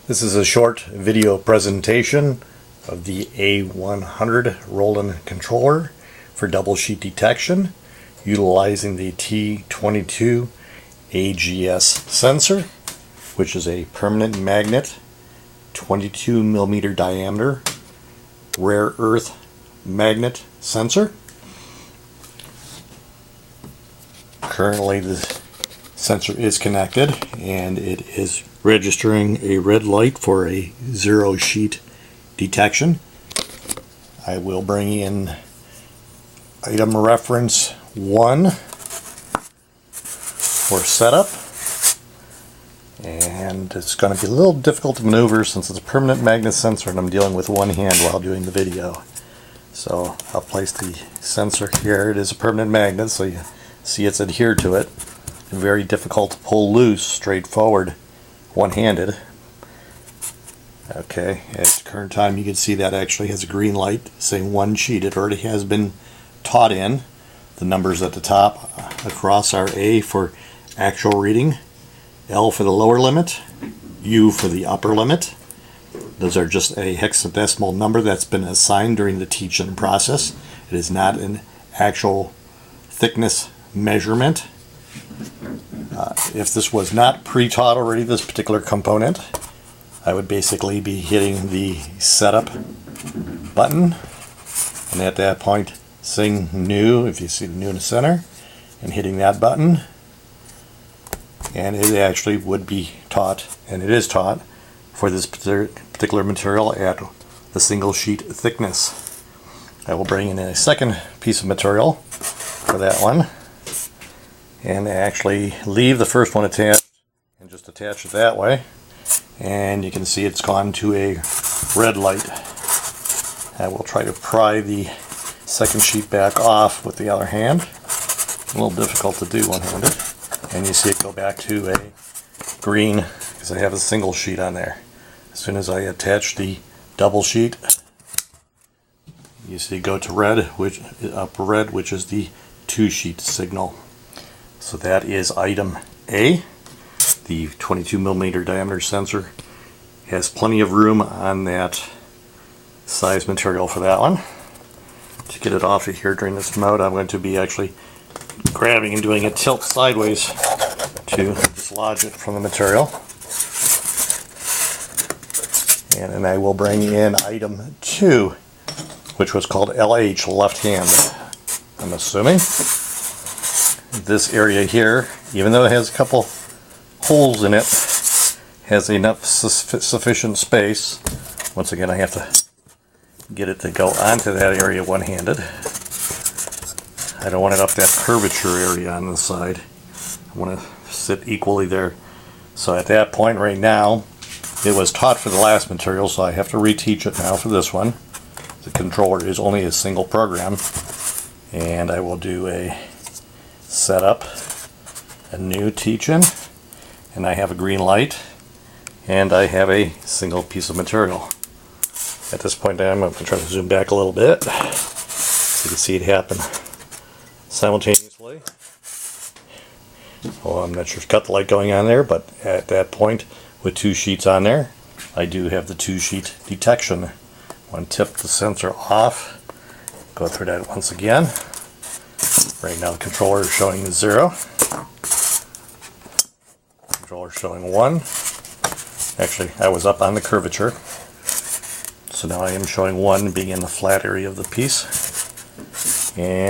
This is a short video presentation of the A100 ROLAND controller for double sheet detection utilizing the T22Gs sensor, which is a permanent magnet, 22mm diameter, rare earth magnet sensor. Currently the sensor is connected and it is registering a red light for a zero sheet detection. I will bring in item reference 1 for setup, and it's going to be a little difficult to maneuver since it's a permanent magnet sensor and I'm dealing with one hand while doing the video. So I'll place the sensor here. It is a permanent magnet, so you see it's adhered to it. Very difficult to pull loose straightforward one-handed. Okay, at the current time you can see that actually has a green light saying one sheet. It already has been taught in. The numbers at the top across are A for actual reading, L for the lower limit, U for the upper limit. Those are just a hexadecimal number that's been assigned during the teaching process. It is not an actual thickness measurement. If this was not pre-taught already, this particular component, I would basically be hitting the setup button, and at that point saying new, if you see the new in the center, and hitting that button, and it actually would be taught, and it is taught, for this particular material at the single sheet thickness. I will bring in a second piece of material for that one and actually leave the first one attached and just attach it that way, and you can see it's gone to a red light. I will try to pry the second sheet back off with the other hand. A little difficult to do one-handed, and you see it go back to a green because I have a single sheet on there. As soon as I attach the double sheet, you see go to red, which is the two sheet signal. So that is item A. The 22mm diameter sensor has plenty of room on that size material for that one. To get it off of here during this mode, I'm going to be actually grabbing and doing a tilt sideways to dislodge it from the material. And then I will bring in item 2, which was called LH, left hand, I'm assuming. This area here, even though it has a couple holes in it, has enough sufficient space. Once again, I have to get it to go onto that area one-handed. I don't want it up that curvature area on the side. I want to sit equally there. So at that point right now, it was taught for the last material, so I have to reteach it now for this one. The controller is only a single program, and I will do a setup, a new teach-in, and I have a green light, and I have a single piece of material. At this point I'm going to try to zoom back a little bit so you can see it happen simultaneously. Well, I'm not sure if cut the light going on there, but at that point with two sheets on there, I do have the two sheet detection. I want to tip the sensor off, go through that once again. Right now the controller is showing 0. Controller showing 1. Actually, I was up on the curvature, so now I am showing 1 being in the flat area of the piece. And